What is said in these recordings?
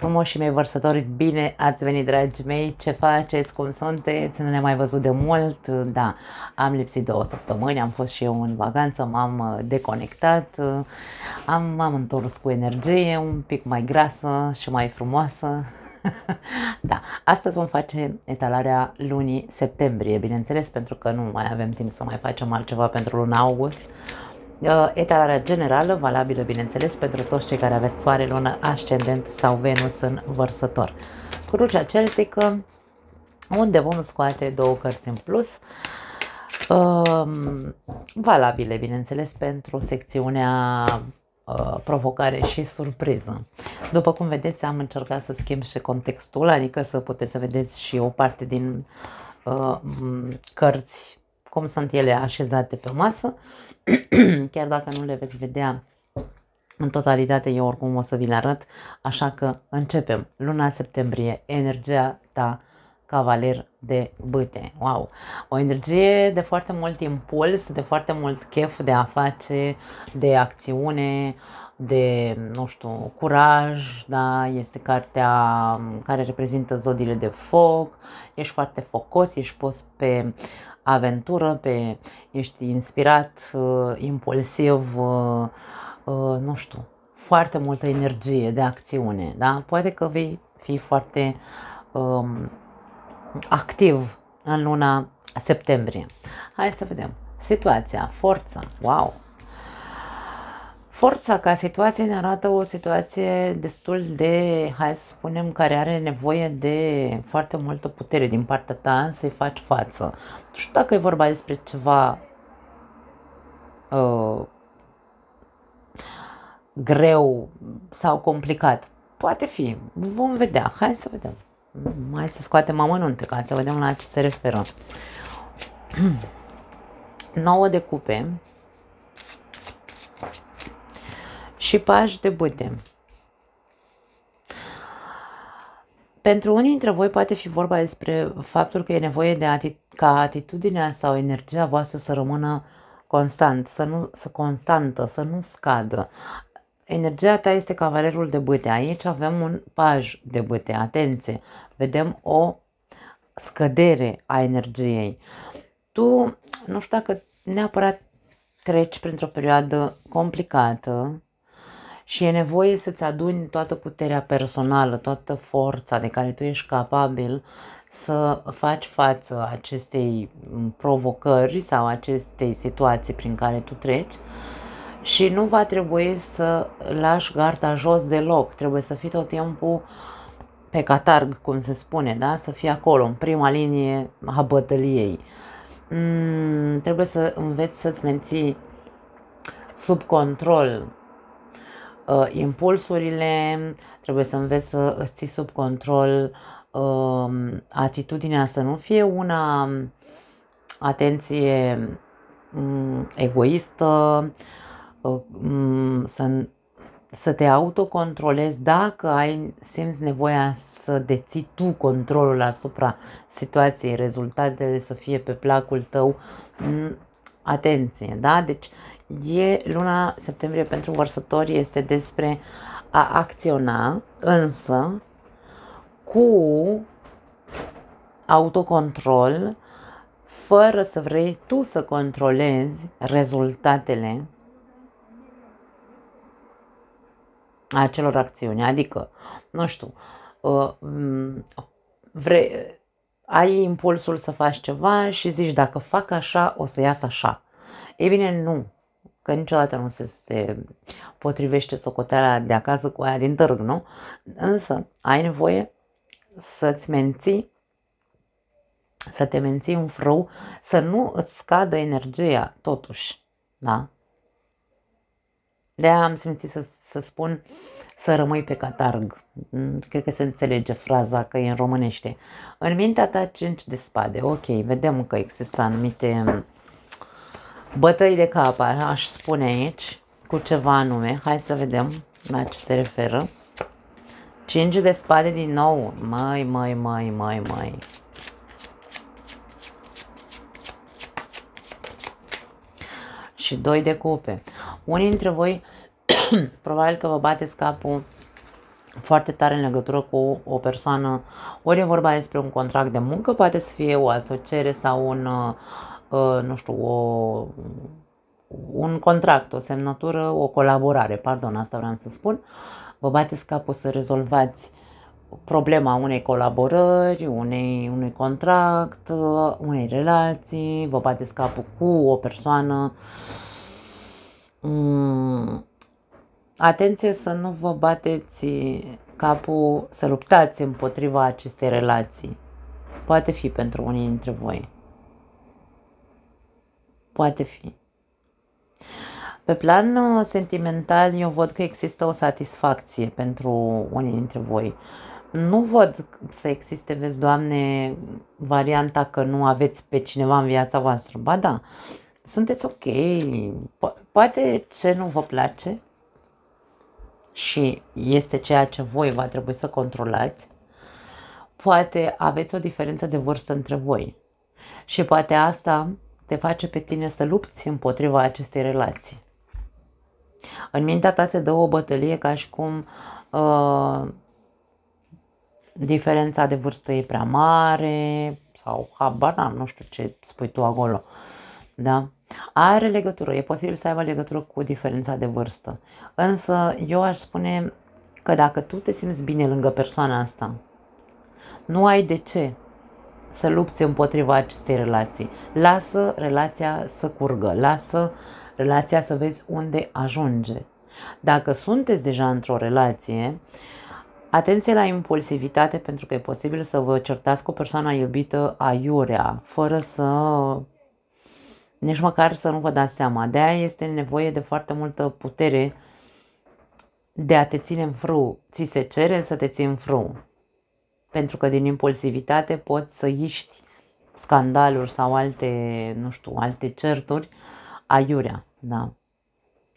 Frumoșii mei vărsători, bine ați venit, dragii mei, ce faceți, cum sunteți, nu ne-am mai văzut de mult, da, am lipsit 2 săptămâni, am fost și eu în vacanță, m-am deconectat, m-am întors cu energie, un pic mai grasă și mai frumoasă. Da, astăzi vom face etalarea lunii septembrie, bineînțeles, pentru că nu mai avem timp să mai facem altceva pentru luna august. Etalarea generală, valabilă, bineînțeles, pentru toți cei care aveți soare, lună, ascendent sau Venus în vărsător. Crucea celtică, unde vom scoate 2 cărți în plus, valabile, bineînțeles, pentru secțiunea provocare și surpriză. După cum vedeți, am încercat să schimb și contextul, adică să puteți să vedeți și o parte din cărți, cum sunt ele așezate pe masă. Chiar dacă nu le veți vedea în totalitate, eu oricum o să vi le arăt, așa că începem. Luna septembrie, energia ta, cavaler de bâte. Wow! O energie de foarte mult impuls, de foarte mult chef de a face, de acțiune, de, nu știu, curaj, da? Este cartea care reprezintă zodiile de foc, ești foarte focos, ești pus pe aventură, ești inspirat, impulsiv, nu știu, foarte multă energie de acțiune, da? Poate că vei fi foarte activ în luna septembrie. Hai să vedem. Situația, forța, wow! Forța ca situație ne arată o situație destul de, hai să spunem, care are nevoie de foarte multă putere din partea ta să-i faci față. Nu știu dacă e vorba despre ceva greu sau complicat. Poate fi. Vom vedea. Hai să vedem. Hai să scoatem amănunte ca să vedem la ce se referă. 9 de cupe și pași de bâte. Pentru unii dintre voi poate fi vorba despre faptul că e nevoie de ca atitudinea sau energia voastră să rămână constantă, să nu scadă. Energia ta este cavalerul de bâte. Aici avem un paj de bâte. Atenție! Vedem o scădere a energiei. Tu, nu știu dacă neapărat treci printr-o perioadă complicată și e nevoie să-ți aduni toată puterea personală, toată forța de care tu ești capabil să faci față acestei provocări sau acestei situații prin care tu treci. Și nu va trebui să lași garda jos deloc, trebuie să fii tot timpul pe catarg, cum se spune, da? Să fii acolo, în prima linie a bătăliei. Trebuie să înveți să-ți menții sub control impulsurile, trebuie să înveți să îți ții sub control atitudinea, să nu fie una, atenție, egoistă, să te autocontrolezi dacă simți nevoia să deții tu controlul asupra situației, rezultatele să fie pe placul tău. Atenție, da? Deci luna septembrie pentru vărsători este despre a acționa, însă cu autocontrol, fără să vrei tu să controlezi rezultatele acelor acțiuni. Adică, nu știu, ai impulsul să faci ceva și zici, dacă fac așa, o să iasă așa. Ei bine, nu, că niciodată nu se potrivește socoteala de acasă cu aia din târg, nu? Însă, ai nevoie să te menții în frâu, să nu îți scadă energia, totuși, da? De-aia am simțit să spun să rămâi pe catarg. Cred că se înțelege fraza, că e în românește. În mintea ta 5 de spade. Ok, vedem că există anumite bătăi de cap, aș spune aici, cu ceva anume. Hai să vedem la ce se referă. 5 de spade din nou. Măi. Și 2 de cupe. Unii dintre voi probabil că vă bateți capul foarte tare în legătură cu o persoană, ori e vorba despre un contract de muncă, poate să fie o asociere sau nu știu, un contract, o semnătură, o colaborare, pardon, asta vreau să spun. Vă bateți capul să rezolvați problema unei colaborări, unui contract, unei relații, vă bateți capul cu o persoană. Atenție să nu vă bateți capul, să luptați împotriva acestei relații. Poate fi pentru unii dintre voi. Poate fi. Pe plan sentimental, eu văd că există o satisfacție pentru unii dintre voi. Nu văd să existe, vezi, Doamne, varianta că nu aveți pe cineva în viața voastră. Ba da, sunteți ok. Poate ce nu vă place și este ceea ce voi va trebui să controlați, poate aveți o diferență de vârstă între voi. Și poate asta te face pe tine să lupți împotriva acestei relații. În mintea ta se dă o bătălie ca și cum diferența de vârstă e prea mare sau habar n-am, nu știu ce spui tu acolo. Da? Are legătură, e posibil să aibă legătură cu diferența de vârstă. Însă eu aș spune că dacă tu te simți bine lângă persoana asta, nu ai de ce să lupți împotriva acestei relații. Lasă relația să curgă, lasă relația să vezi unde ajunge. Dacă sunteți deja într-o relație, atenție la impulsivitate, pentru că e posibil să vă certați cu persoana iubită aiurea, fără să nici măcar să nu vă dați seama. De-aia este nevoie de foarte multă putere de a te ține în frâu. Ți se cere să te ții în frâu. Pentru că din impulsivitate poți să iști scandaluri sau alte, nu știu, alte certuri aiurea, da.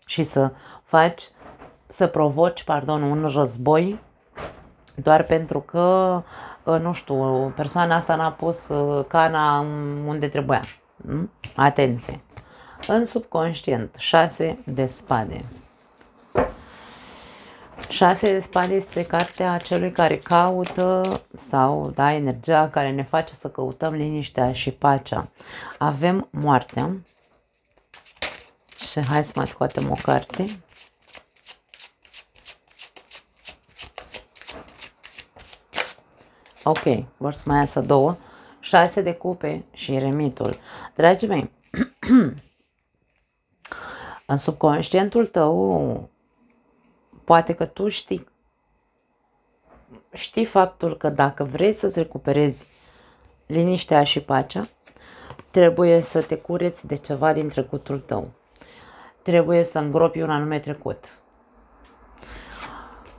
Și să provoci, un război doar pentru că, nu știu, persoana asta n-a pus cana unde trebuia. Atenție! În subconștient, 6 de spade. 6 de spade este cartea celui care caută sau, da, energia care ne face să căutăm liniștea și pacea. Avem moartea și hai să mai scoatem o carte. Ok, vor să mai iasă două. 6 de cupe și eremitul. Dragii mei, în subconștientul tău, poate că tu știi faptul că dacă vrei să-ți recuperezi liniștea și pacea, trebuie să te cureți de ceva din trecutul tău. Trebuie să îngropi un anume trecut.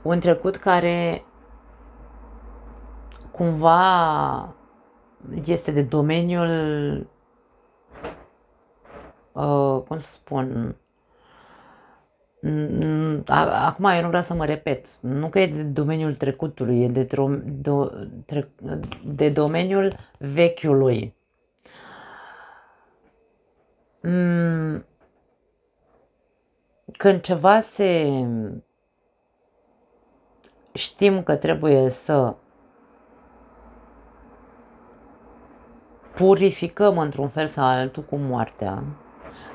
Un trecut care cumva este de domeniul, cum să spun, acum eu nu vreau să mă repet, nu că e de domeniul trecutului, e de domeniul vechiului. Când ceva știm că trebuie să purificăm într-un fel sau altul cu moartea,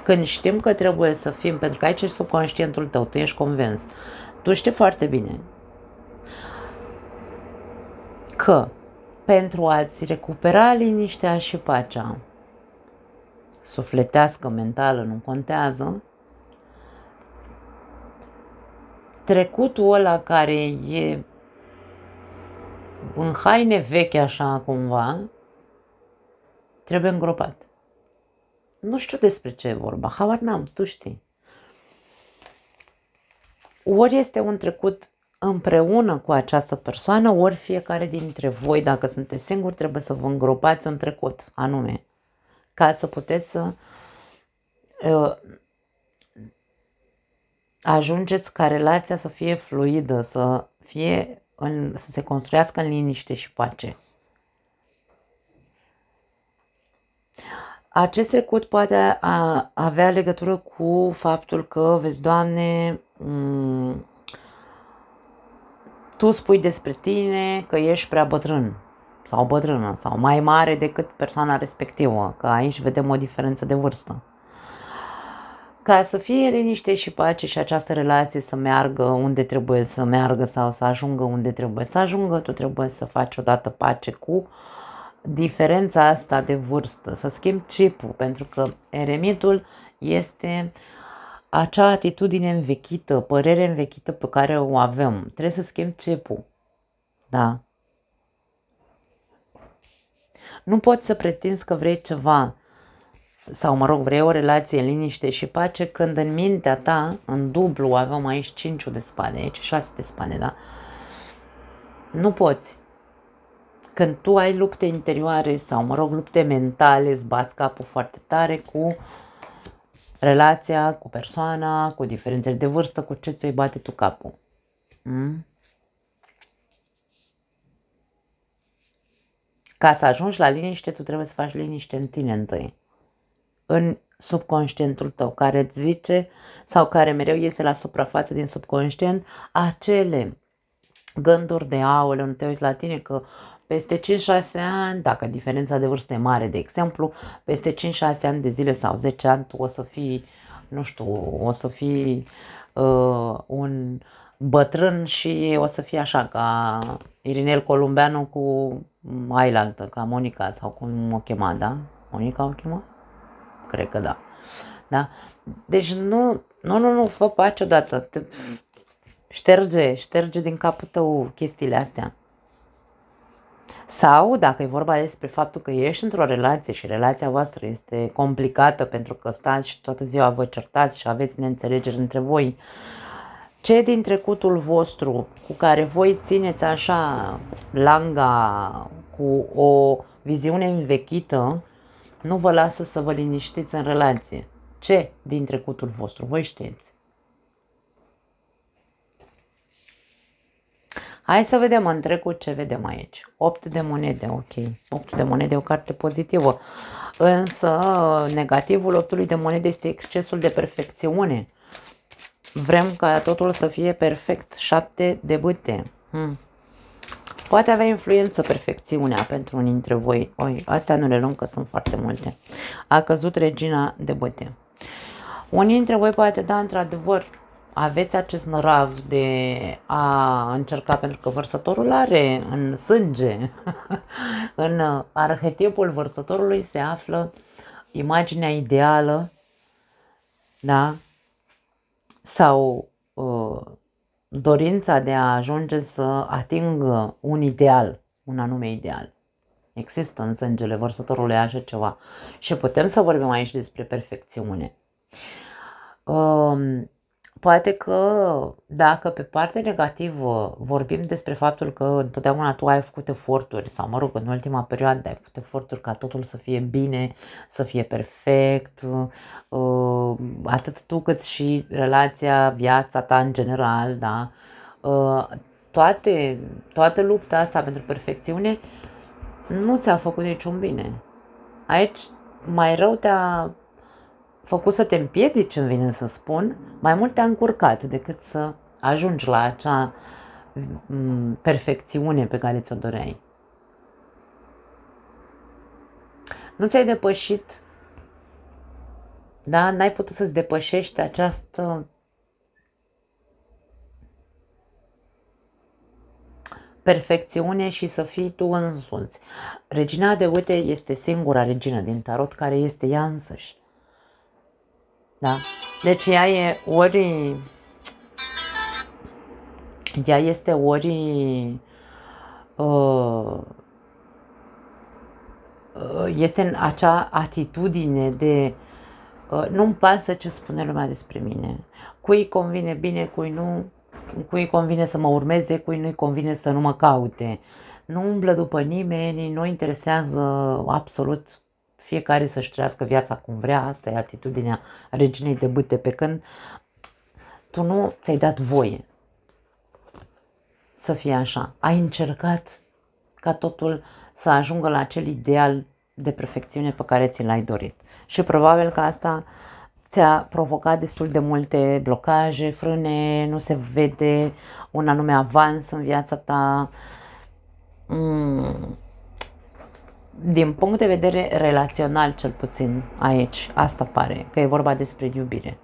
când știm că trebuie să fim, pentru că aici ești subconștientul tău, tu ești convins, tu știi foarte bine că pentru a-ți recupera liniștea și pacea, sufletească, mentală, nu contează, trecutul ăla care e în haine vechi așa cumva, trebuie îngropat. Nu știu despre ce e vorba, habar n-am, tu știi. Ori este un trecut împreună cu această persoană, ori fiecare dintre voi, dacă sunteți singuri, trebuie să vă îngropați un trecut anume, ca să puteți să ajungeți ca relația să fie fluidă, să se construiască în liniște și pace. Acest trecut poate avea legătură cu faptul că, vezi, Doamne, tu spui despre tine că ești prea bătrân sau bătrână sau mai mare decât persoana respectivă, că aici vedem o diferență de vârstă. Ca să fie liniște și pace și această relație să meargă unde trebuie să meargă sau să ajungă unde trebuie să ajungă, tu trebuie să faci odată pace cu diferența asta de vârstă, să schimbi chipul, pentru că eremitul este acea atitudine învechită, părere învechită pe care o avem. Trebuie să schimbi chipul. Da. Nu poți să pretinzi că vrei ceva sau, mă rog, vrei o relație în liniște și pace când în mintea ta, în dublu, avem aici 5 de spade, aici 6 de spade, da? Nu poți. Când tu ai lupte interioare sau, mă rog, lupte mentale, îți bați capul foarte tare cu relația, cu persoana, cu diferențele de vârstă, cu ce ți-o bate tu capul. Ca să ajungi la liniște, tu trebuie să faci liniște în tine întâi. În subconștientul tău, care îți zice sau care mereu iese la suprafață din subconștient acele gânduri de aoleu, nu te uiți la tine că peste 5-6 ani, dacă diferența de vârstă e mare, de exemplu, peste 5-6 ani de zile sau 10 ani tu o să fii, nu știu, o să fii un bătrân și o să fie așa ca Irinel Columbeanu cu ailaltă, ca Monica sau cum o chema, da? Monica o chema? Cred că da. Da? Deci nu, fă pace odată. Șterge din capul tău chestiile astea. Sau, dacă e vorba despre faptul că ești într-o relație și relația voastră este complicată pentru că stați și toată ziua vă certați și aveți neînțelegeri între voi, ce din trecutul vostru cu care voi țineți așa langa cu o viziune învechită, nu vă lasă să vă liniștiți în relație? Ce din trecutul vostru? Voi știți. Hai să vedem în trecut ce vedem aici. 8 de monede, ok. 8 de monede e o carte pozitivă. Însă negativul 8 de monede este excesul de perfecțiune. Vrem ca totul să fie perfect. 7 de bâte. Poate avea influență perfecțiunea pentru unii dintre voi. Astea nu le luăm că sunt foarte multe. A căzut regina de bâte. Unii dintre voi poate, da, într-adevăr, aveți acest nărav de a încerca, pentru că vărsătorul are în sânge, în arhetipul vărsătorului se află imaginea ideală, da? Sau dorința de a ajunge să atingă un ideal, un anume ideal. Există în sângele vărsătorului așa ceva. Și putem să vorbim aici despre perfecțiune. Poate că dacă pe partea negativă vorbim despre faptul că întotdeauna tu ai făcut eforturi sau, mă rog, în ultima perioadă ai făcut eforturi ca totul să fie bine, să fie perfect, atât tu cât și relația, viața ta în general, da? Toată lupta asta pentru perfecțiune nu ți-a făcut niciun bine. Aici mai rău te-a făcut să te împiedici, îmi vine să spun, mai mult te-a încurcat decât să ajungi la acea perfecțiune pe care ți-o doreai. Nu ți-ai depășit, da? N-ai putut să-ți depășești această perfecțiune și să fii tu însuți. Regina de bâte este singura regină din tarot care este ea însăși. Da? Deci ea e ori... Ea este ori... este în acea atitudine de... nu-mi pasă ce spune lumea despre mine. Cui convine bine, cui nu... Cui convine să mă urmeze, cui nu-i convine să nu mă caute. Nu umblă după nimeni, nu interesează absolut fiecare să-și trăiască viața cum vrea. Asta e atitudinea reginei de bâte, pe când tu nu ți-ai dat voie să fie așa. Ai încercat ca totul să ajungă la acel ideal de perfecțiune pe care ți l-ai dorit. Și probabil că asta ți-a provocat destul de multe blocaje, frâne, nu se vede un anume avans în viața ta. Din punct de vedere relațional, cel puțin aici, asta pare, că e vorba despre iubire.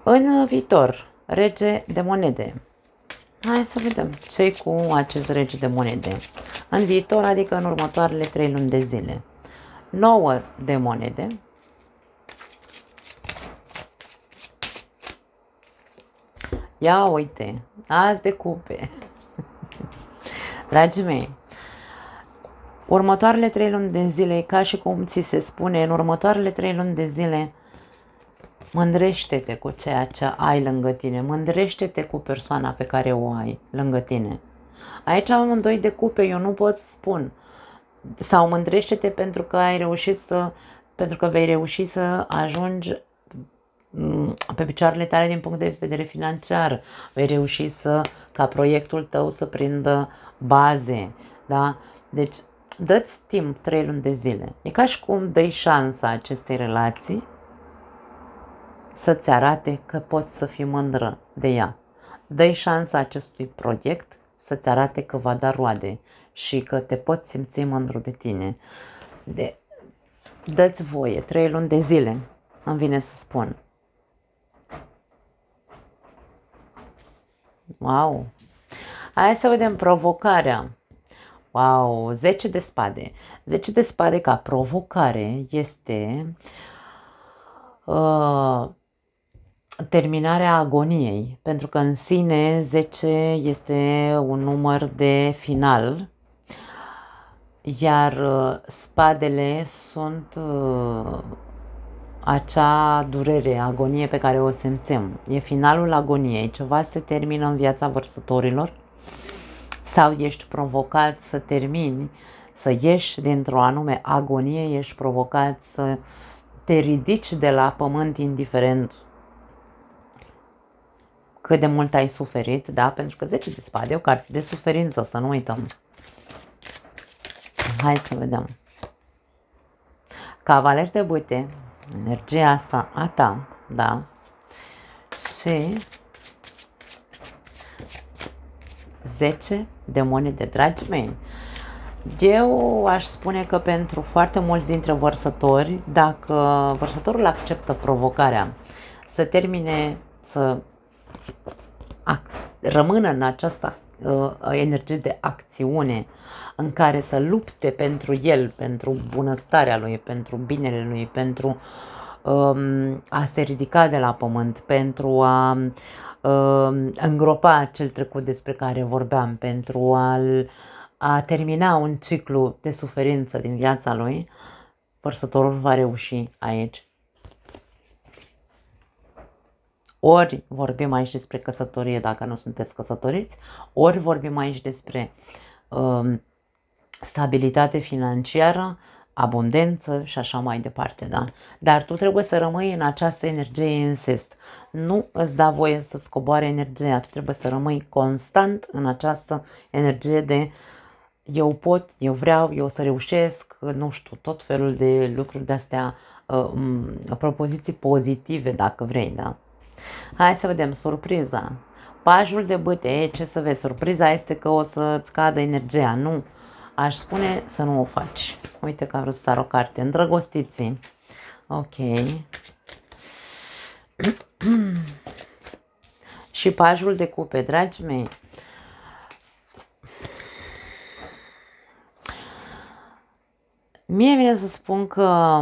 În viitor, rege de monede. Hai să vedem ce cu acest rege de monede. În viitor, adică în următoarele 3 luni de zile. 9 de monede. Ia uite, as de cupe. Dragii mei, următoarele 3 luni de zile, ca și cum ți se spune, în următoarele 3 luni de zile, mândrește-te cu ceea ce ai lângă tine, mândrește-te cu persoana pe care o ai lângă tine. Aici am un 2 de cupe, eu nu pot să spun. Sau mândrește-te pentru că ai reușit pentru că vei reuși să ajungi pe picioarele tale din punct de vedere financiar, vei reuși ca proiectul tău să prindă baze, da? Deci, dă-ți timp 3 luni de zile. E ca și cum dai șansa acestei relații să-ți arate că poți să fii mândră de ea. Dă-i șansa acestui proiect să-ți arate că va da roade și că te poți simți mândru de tine. Dă-ți voie, 3 luni de zile, îmi vine să spun. Wow! Hai să vedem provocarea. Wow! 10 de spade. 10 de spade ca provocare este terminarea agoniei, pentru că în sine 10 este un număr de final, iar spadele sunt acea durere, agonie pe care o simțim. E finalul agoniei, ceva se termină în viața vărsătorilor sau ești provocat să termini, să ieși dintr-o anume agonie, ești provocat să te ridici de la pământ indiferent cât de mult ai suferit, da? Pentru că 10 de spade e o carte de suferință, să nu uităm. Hai să vedem. Cavaler de bâte, energia asta a ta, da? Și 10 de monede, dragii mei. Eu aș spune că pentru foarte mulți dintre vărsători, dacă vărsătorul acceptă provocarea să termine, să rămână în această energie de acțiune în care să lupte pentru el, pentru bunăstarea lui, pentru binele lui, pentru a se ridica de la pământ, pentru a îngropa acel trecut despre care vorbeam, pentru a termina un ciclu de suferință din viața lui, vărsătorul va reuși aici. Ori vorbim aici despre căsătorie dacă nu sunteți căsătoriți, ori vorbim aici despre stabilitate financiară, abundență și așa mai departe, da? Dar tu trebuie să rămâi în această energie insist. Nu îți da voie să-ți coboare energia, tu trebuie să rămâi constant în această energie de eu pot, eu vreau, eu o să reușesc, nu știu, tot felul de lucruri de-astea, propoziții pozitive dacă vrei, da? Hai să vedem, surpriza. Pajul de bâte, ce să vezi, surpriza este că o să-ți cadă energia, nu. Aș spune să nu o faci. Uite că am vrut să sar o carte. Îndrăgostiții. Ok. Și pajul de cupe, dragii mei. Mie vine să spun că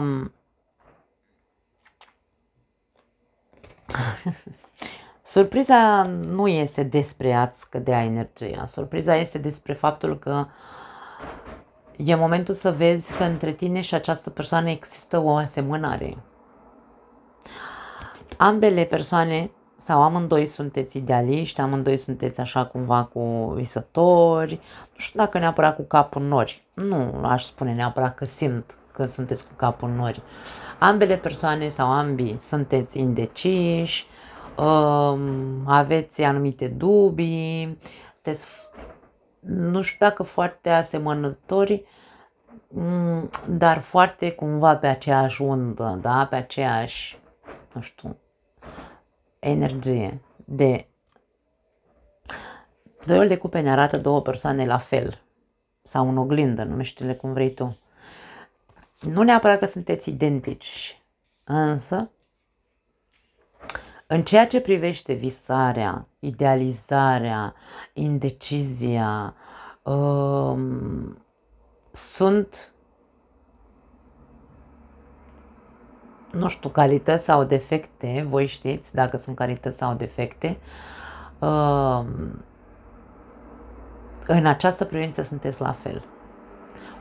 surpriza nu este despre a-ți scădea energia. Surpriza este despre faptul că e momentul să vezi că între tine și această persoană există o asemănare. Ambele persoane sau amândoi sunteți idealiști, amândoi sunteți așa cumva cu visători, nu știu dacă neapărat cu capul în nori, nu aș spune neapărat că simt că sunteți cu capul în nori. Ambele persoane sau ambii sunteți indeciși, aveți anumite dubii, sunteți, nu știu dacă foarte asemănători, dar foarte cumva pe aceeași undă, da? Pe aceeași, nu știu, energie de... Doiul de cupe ne arată două persoane la fel, sau în oglindă, numește-le cum vrei tu. Nu neapărat că sunteți identici, însă în ceea ce privește visarea, idealizarea, indecizia, sunt, nu știu, calități sau defecte, voi știți dacă sunt calități sau defecte, în această privință sunteți la fel.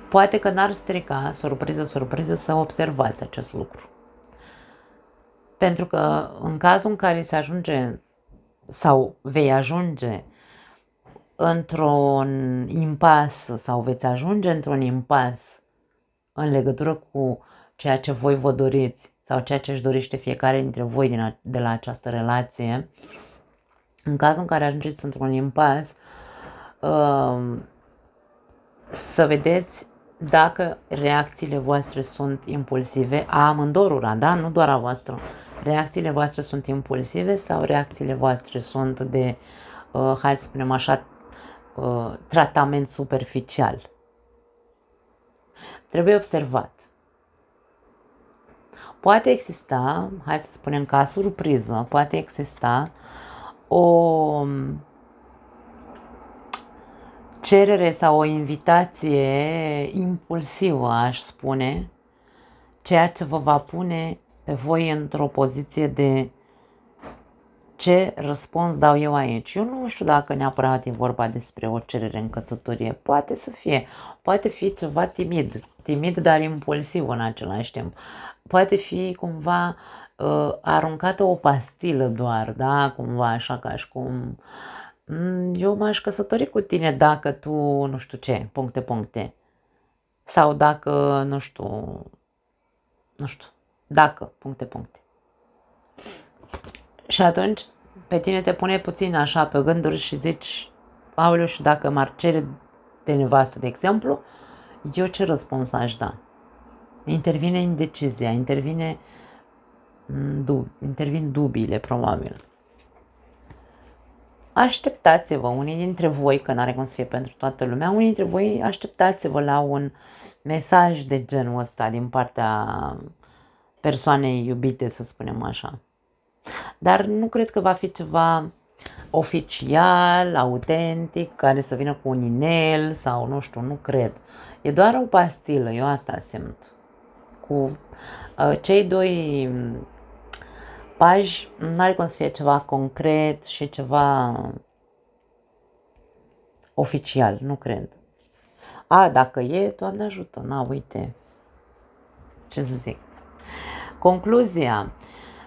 Poate că n-ar strica, surpriză, să observați acest lucru. Pentru că în cazul în care se ajunge sau vei ajunge într-un impas sau veți ajunge într-un impas în legătură cu ceea ce voi vă doriți sau ceea ce își dorește fiecare dintre voi de la această relație, în cazul în care ajungeți într-un impas, să vedeți dacă reacțiile voastre sunt impulsive, a amândorura, da? Nu doar a voastră. Reacțiile voastre sunt impulsive sau reacțiile voastre sunt de, hai să spunem așa, tratament superficial. Trebuie observat. Poate exista, hai să spunem ca surpriză, poate exista o cerere sau o invitație impulsivă, aș spune, ceea ce vă va pune pe voi într-o poziție de ce răspuns dau eu aici. Eu nu știu dacă neapărat e vorba despre o cerere în căsătorie. Poate să fie. Poate fi ceva timid, dar impulsiv în același timp. Poate fi cumva aruncată o pastilă doar, da? Cumva așa ca și cum eu m-aș căsători cu tine dacă tu nu știu ce, puncte. Sau dacă, nu știu, dacă, puncte. Și atunci pe tine te pune puțin așa pe gânduri și zici, aoleu, și dacă m-ar cere de nevastă, de exemplu, eu ce răspuns aș da? Intervine indecizia, intervin dubiile, probabil. Așteptați-vă, unii dintre voi, că n-are cum să fie pentru toată lumea, unii dintre voi așteptați-vă la un mesaj de genul ăsta din partea persoanei iubite, să spunem așa. Dar nu cred că va fi ceva oficial, autentic, care să vină cu un inel sau nu știu, nu cred. E doar o pastilă, eu asta simt. Cu cei doi paji, n-are cum să fie ceva concret și ceva oficial, nu cred. Dacă e, Doamne ajută, uite, ce să zic. Concluzia,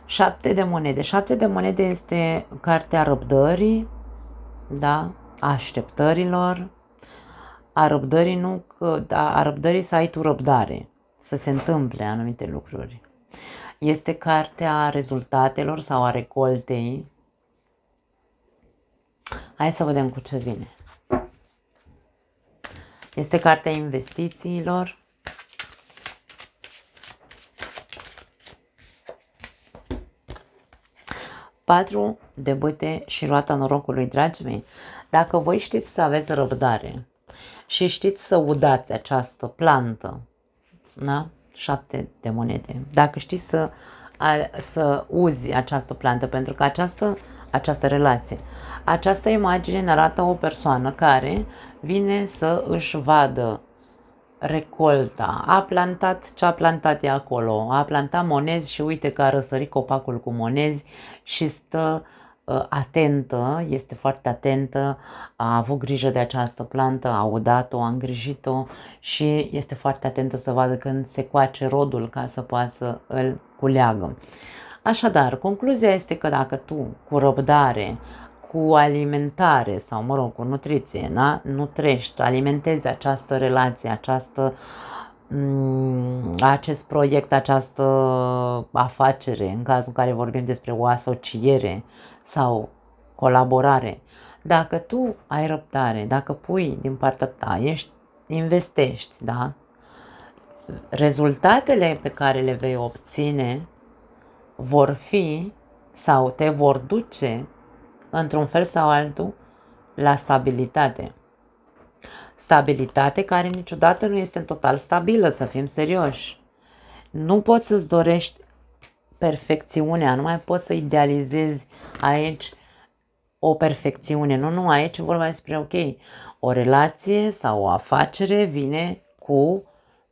7 de monede. 7 de monede este cartea răbdării, da, așteptărilor, a răbdării, a răbdării să ai tu răbdare, să se întâmple anumite lucruri. Este cartea rezultatelor sau a recoltei. Hai să vedem cu ce vine. Este cartea investițiilor. Patru de bâte și roata norocului, dragii mei. Dacă voi știți să aveți răbdare și știți să udați această plantă, da? 7 de monede. Dacă știți să uzi această plantă, pentru că această relație, această imagine ne arată o persoană care vine să își vadă recolta, a plantat ce a plantat ea acolo, a plantat monezi și uite că a răsărit copacul cu monezi și stă atentă, este foarte atentă, a avut grijă de această plantă, a udat-o, a îngrijit-o și este foarte atentă să vadă când se coace rodul ca să poată să îl culeagă. Așadar, concluzia este că dacă tu cu răbdare, cu alimentare sau, mă rog, cu nutriție, da? Nutrești, alimentezi această relație, acest proiect, această afacere, în cazul în care vorbim despre o asociere sau colaborare. Dacă tu ai răbdare, dacă pui din partea ta, investești, da? rezultatele pe care le vei obține vor fi sau te vor duce într-un fel sau altul la stabilitate. Stabilitate care niciodată nu este total stabilă, să fim serioși. Nu poți să-ți dorești perfecțiunea, nu mai poți să idealizezi aici o perfecțiune. Nu, aici vorba despre, ok, o relație sau o afacere vine cu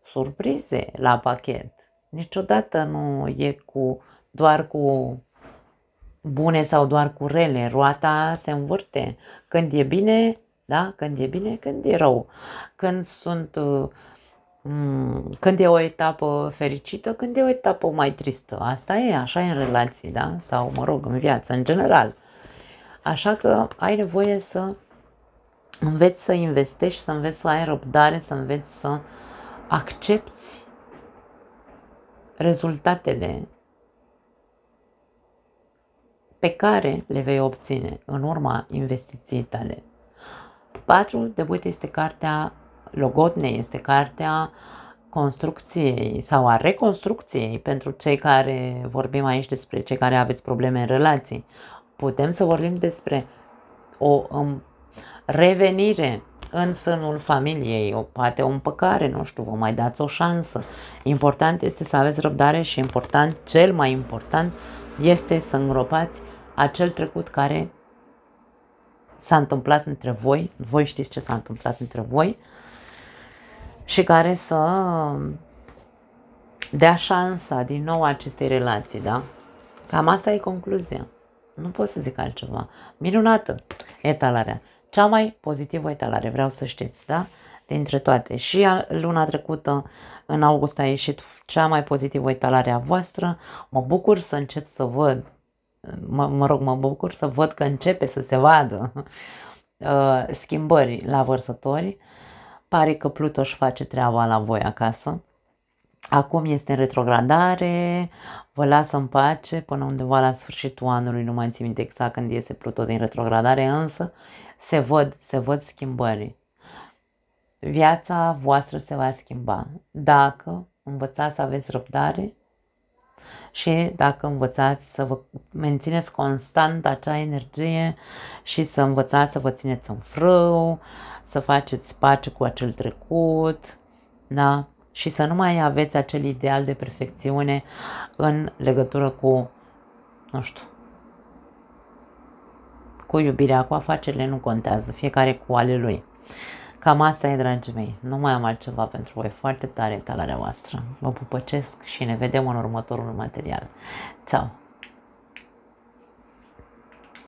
surprize la pachet. Niciodată nu e doar cu bune sau doar cu rele. Roata se învârte. Când e bine, da? Când e bine, când e rău. Când e o etapă fericită, când e o etapă mai tristă. Asta e, așa e în relații, da? Sau, mă rog, în viață, în general. Așa că ai nevoie să înveți să investești, să înveți să ai răbdare, să înveți să accepti rezultatele pe care le vei obține în urma investiției tale. 4 de buite este cartea Logodnei, este cartea construcției sau a reconstrucției pentru cei care vorbim aici despre cei care aveți probleme în relații. Putem să vorbim despre o revenire în sânul familiei, poate o împăcare, nu știu, vă mai dați o șansă. Important este să aveți răbdare și cel mai important este să îngropați acel trecut care s-a întâmplat între voi, voi știți ce s-a întâmplat între voi și care să dea șansa din nou acestei relații, da? Cam asta e concluzia. Nu pot să zic altceva. Minunată etalarea. Cea mai pozitivă etalare, vreau să știți, da? Dintre toate. Și luna trecută, în august, a ieșit cea mai pozitivă etalare a voastră. Mă bucur să încep să văd, mă bucur să văd că începe să se vadă schimbări la vărsători. Pare că Pluto își face treaba la voi acasă. Acum este în retrogradare, vă lasă în pace până undeva la sfârșitul anului, nu mai țin minte exact când iese Pluto din retrogradare, însă se văd schimbări. Viața voastră se va schimba dacă învățați să aveți răbdare și dacă învățați să vă mențineți constant acea energie și să învățați să vă țineți în frâu, să faceți pace cu acel trecut, da? Și să nu mai aveți acel ideal de perfecțiune în legătură cu, nu știu, cu iubirea, cu afacerile, nu contează, fiecare cu ale lui. Cam asta e, dragii mei, nu mai am altceva pentru voi, foarte tare etalarea voastră. Vă pupăcesc și ne vedem în următorul material. Ceau!